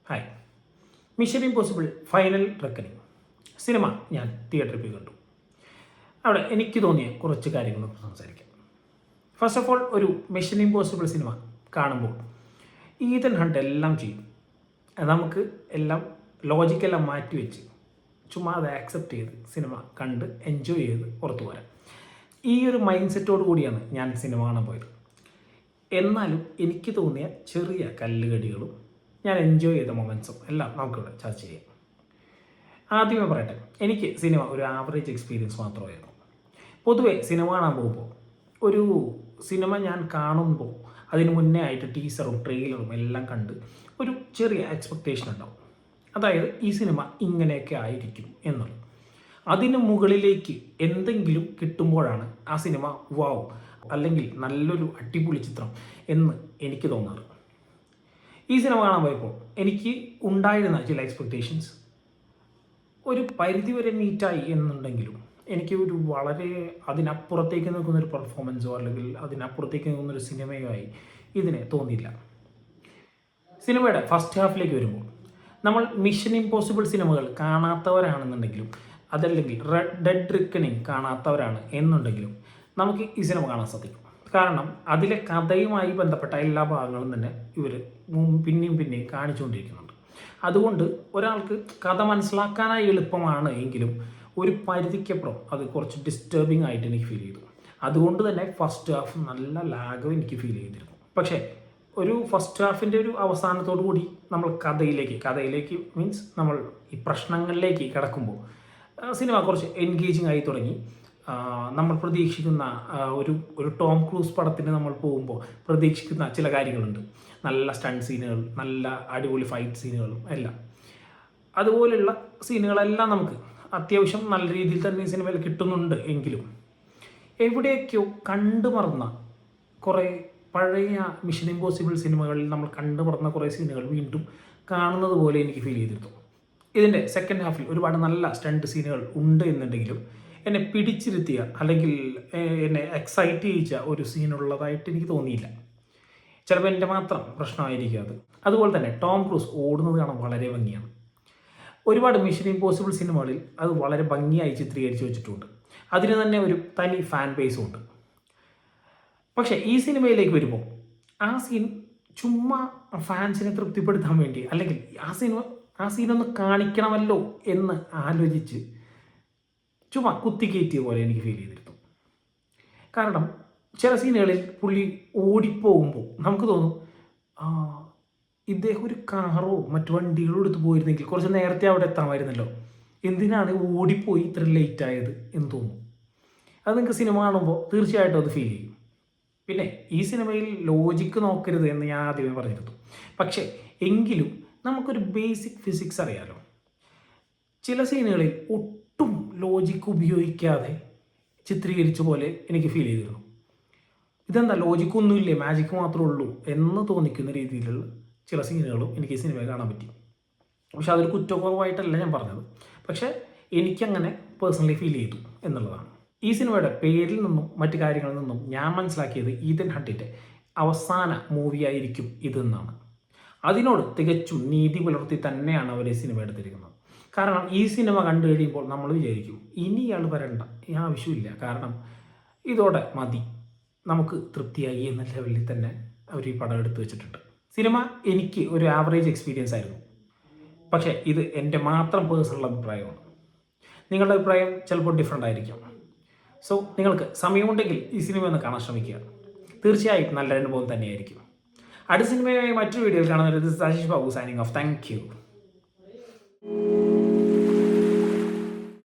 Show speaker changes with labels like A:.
A: Hi. Mission impossible final reckoning സിനിമ ഞാൻ തിയേറ്ററിൽ പോയി കണ്ടു. അവിടെ എനിക്ക് തോന്നിയ കുറച്ച് കാര്യങ്ങളൊന്ന് സംസാരിക്കാം. ഫസ്റ്റ് ഓഫ് ഓൾ, ഒരു മിഷൻ ഇമ്പോസിബിൾ സിനിമ കാണുമ്പോൾ ഈതൻ ഹണ്ട് എല്ലാം ചെയ്യും. നമുക്ക് എല്ലാം ലോജിക്കെല്ലാം മാറ്റി വെച്ച് ചുമ്മാ അത് ആക്സെപ്റ്റ് ചെയ്ത് സിനിമ കണ്ട് എൻജോയ് ചെയ്ത് പുറത്തു വരാം. ഈ ഒരു മൈൻഡ് സെറ്റോട് കൂടിയാണ് ഞാൻ സിനിമ കാണാൻ പോയത്. എന്നാലും എനിക്ക് തോന്നിയ ചെറിയ കല്ലുകടികളും ഞാൻ എൻജോയ് ചെയ്ത മൊമെൻറ്റ്സും എല്ലാം നമുക്കിവിടെ ചർച്ച ചെയ്യാം. ആദ്യമേ പറയട്ടെ, എനിക്ക് സിനിമ ഒരു ആവറേജ് എക്സ്പീരിയൻസ് മാത്രമായിരുന്നു. പൊതുവെ സിനിമ കാണാൻ പോകുമ്പോൾ ഒരു സിനിമ ഞാൻ കാണുമ്പോൾ അതിന് മുന്നേ ആയിട്ട് ടീസറും ട്രെയിലറും എല്ലാം കണ്ട് ഒരു ചെറിയ എക്സ്പെക്റ്റേഷൻ ഉണ്ടാവും. അതായത് ഈ സിനിമ ഇങ്ങനെയൊക്കെ ആയിരിക്കും എന്നുള്ളത്. അതിന് മുകളിലേക്ക് എന്തെങ്കിലും കിട്ടുമ്പോഴാണ് ആ സിനിമ വാവ് അല്ലെങ്കിൽ നല്ലൊരു അടിപൊളി ചിത്രം എന്ന് എനിക്ക് തോന്നാറ്. ഈ സിനിമ കാണാൻ പോയപ്പോൾ എനിക്ക് ഉണ്ടായിരുന്ന ചില എക്സ്പെക്റ്റേഷൻസ് ഒരു പരിധിവരെ മീറ്റായി എന്നുണ്ടെങ്കിലും എനിക്ക് ഒരു വളരെ അതിനപ്പുറത്തേക്ക് നിൽക്കുന്നൊരു പെർഫോമൻസോ അല്ലെങ്കിൽ അതിനപ്പുറത്തേക്ക് നിൽക്കുന്നൊരു സിനിമയോ ആയി ഇതിനെ തോന്നിയില്ല. സിനിമയുടെ ഫസ്റ്റ് ഹാഫിലേക്ക് വരുമ്പോൾ നമ്മൾ മിഷൻ ഇമ്പോസിബിൾ സിനിമകൾ കാണാത്തവരാണെന്നുണ്ടെങ്കിലും അതല്ലെങ്കിൽ ഡെഡ് റിക്കണിങ് കാണാത്തവരാണ് എന്നുണ്ടെങ്കിലും നമുക്ക് ഈ സിനിമ കാണാൻ സാധിക്കും. കാരണം അതിലെ കഥയുമായി ബന്ധപ്പെട്ട എല്ലാ ഭാഗങ്ങളും തന്നെ ഇവർ പിന്നെയും കാണിച്ചുകൊണ്ടിരിക്കുന്നുണ്ട്. അതുകൊണ്ട് ഒരാൾക്ക് കഥ മനസ്സിലാക്കാനായി എളുപ്പമാണ് എങ്കിലും ഒരു പരിധിക്കപ്പുറം അത് കുറച്ച് ഡിസ്റ്റർബിംഗ് ആയിട്ട് എനിക്ക് ഫീൽ ചെയ്തു. അതുകൊണ്ട് തന്നെ ഫസ്റ്റ് ഹാഫ് നല്ല ലാഗും എനിക്ക് ഫീൽ ചെയ്തിരുന്നു. പക്ഷേ ഒരു ഫസ്റ്റ് ഹാഫിൻ്റെ ഒരു അവസാനത്തോടു കൂടി നമ്മൾ കഥയിലേക്ക് മീൻസ് നമ്മൾ ഈ പ്രശ്നങ്ങളിലേക്ക് കിടക്കുമ്പോൾ സിനിമ കുറച്ച് എൻഗേജിങ് ആയി തുടങ്ങി. നമ്മൾ പ്രതീക്ഷിക്കുന്ന ഒരു ടോം ക്രൂസ് പടത്തിന് നമ്മൾ പോകുമ്പോൾ പ്രതീക്ഷിക്കുന്ന ചില കാര്യങ്ങളുണ്ട്. നല്ല സ്റ്റണ്ട് സീനുകൾ, നല്ല അടിപൊളി ഫൈറ്റ് സീനുകളും എല്ലാം. അതുപോലെയുള്ള സീനുകളെല്ലാം നമുക്ക് അത്യാവശ്യം നല്ല രീതിയിൽ തന്നെ ഈ സിനിമയിൽ കിട്ടുന്നുണ്ട്. എങ്കിലും എവിടെയൊക്കെയോ കണ്ടുമറന്ന കുറേ പഴയ മിഷൻ ഇമ്പോസിബിൾ സിനിമകളിൽ നമ്മൾ കണ്ടുമറന്ന കുറേ സീനുകൾ വീണ്ടും കാണുന്നത് പോലെ എനിക്ക് ഫീൽ ചെയ്തിരുന്നു. ഇതിൻ്റെ സെക്കൻഡ് ഹാഫിൽ ഒരുപാട് നല്ല സ്റ്റണ്ട് സീനുകൾ ഉണ്ട് എന്നുണ്ടെങ്കിലും എന്നെ പിടിച്ചിരുത്തിയ അല്ലെങ്കിൽ എന്നെ എക്സൈറ്റ് ചെയ്യിച്ച ഒരു സീനുള്ളതായിട്ട് എനിക്ക് തോന്നിയില്ല. ചിലപ്പോൾ എൻ്റെ മാത്രം പ്രശ്നമായിരിക്കും അത്. അതുപോലെ തന്നെ ടോം ക്രൂസ് ഓടുന്നത് കാണാൻ വളരെ ഭംഗിയാണ്. ഒരുപാട് മിഷൻ ഇമ്പോസിബിൾ സിനിമകളിൽ അത് വളരെ ഭംഗിയായി ചിത്രീകരിച്ച് വെച്ചിട്ടുണ്ട്. അതിന് തന്നെ ഒരു തനി ഫാൻ ബേസും ഉണ്ട്. പക്ഷേ ഈ സിനിമയിലേക്ക് വരുമ്പോൾ ആ സീൻ ചുമ്മാ ഫാൻസിനെ തൃപ്തിപ്പെടുത്താൻ വേണ്ടി അല്ലെങ്കിൽ ആ സീനൊന്ന് കാണിക്കണമല്ലോ എന്ന് ആലോചിച്ച് ചുമ്മാ കുത്തിക്കയറ്റിയ പോലെ എനിക്ക് ഫീൽ ചെയ്തിരുന്നു. കാരണം ചില സീനുകളിൽ പുള്ളി ഓടിപ്പോകുമ്പോൾ നമുക്ക് തോന്നും ഇദ്ദേഹം ഒരു കാറോ മറ്റു വണ്ടികളോ എടുത്ത് പോയിരുന്നെങ്കിൽ കുറച്ച് നേരത്തെ അവിടെ എത്താമായിരുന്നല്ലോ, എന്തിനാണ് ഓടിപ്പോയി ഇത്ര ലേറ്റ് ആയത് എന്ന് തോന്നും. അത് നിങ്ങൾക്ക് സിനിമ കാണുമ്പോൾ തീർച്ചയായിട്ടും അത് ഫീൽ ചെയ്യും. പിന്നെ ഈ സിനിമയിൽ ലോജിക്ക് നോക്കരുത് എന്ന് ഞാൻ ആദ്യമേ പറഞ്ഞിരുന്നു. പക്ഷേ എങ്കിലും നമുക്കൊരു ബേസിക് ഫിസിക്സ് അറിയാലോ. ചില സീനുകളിൽ ഒട്ടും ലോജിക്ക് ഉപയോഗിക്കാതെ ചിത്രീകരിച്ച പോലെ എനിക്ക് ഫീൽ ചെയ്തിരുന്നു. ഇതെന്താ ലോജിക്കൊന്നുമില്ലേ, മാജിക്ക് മാത്രമേ ഉള്ളൂ എന്ന് തോന്നിക്കുന്ന രീതിയിലുള്ള ചില സീനുകളും എനിക്ക് ഈ സിനിമയിൽ കാണാൻ പറ്റി. പക്ഷെ അതൊരു കുറ്റക്കുറവായിട്ടല്ല ഞാൻ പറഞ്ഞത്. പക്ഷേ എനിക്കങ്ങനെ പേഴ്സണലി ഫീൽ ചെയ്തു എന്നുള്ളതാണ്. ഈ സിനിമയുടെ പേരിൽ നിന്നും മറ്റു കാര്യങ്ങളിൽ നിന്നും ഞാൻ മനസ്സിലാക്കിയത് ഈതൻ ഹണ്ടിൻ്റെ അവസാന മൂവിയായിരിക്കും ഇതെന്നാണ്. അതിനോട് തികച്ചും നീതി പുലർത്തി തന്നെയാണ് അവർ ഈ സിനിമ എടുത്തിരിക്കുന്നത്. കാരണം ഈ സിനിമ കണ്ടു കഴിയുമ്പോൾ നമ്മൾ വിചാരിക്കും ഇനി ഇയാൾ വരണ്ട, ഈ ആവശ്യമില്ല, കാരണം ഇതോടെ മതി, നമുക്ക് തൃപ്തിയായി എന്ന ലെവലിൽ തന്നെ അവർ ഈ പടം എടുത്തു വെച്ചിട്ടുണ്ട്. സിനിമ എനിക്ക് ഒരു ആവറേജ് എക്സ്പീരിയൻസ് ആയിരുന്നു. പക്ഷേ ഇത് എൻ്റെ മാത്രം പേഴ്സണൽ അഭിപ്രായമാണ്. നിങ്ങളുടെ അഭിപ്രായം ചിലപ്പോൾ ഡിഫറെൻ്റ് ആയിരിക്കും. സോ നിങ്ങൾക്ക് സമയമുണ്ടെങ്കിൽ ഈ സിനിമ ഒന്ന് കാണാൻ ശ്രമിക്കുക. തീർച്ചയായും നല്ല അനുഭവം തന്നെയായിരിക്കും. അടുത്ത സിനിമയായി മറ്റൊരു വീഡിയോയിൽ കാണുന്നത്. This is Ashish Babu signing off. Thank you.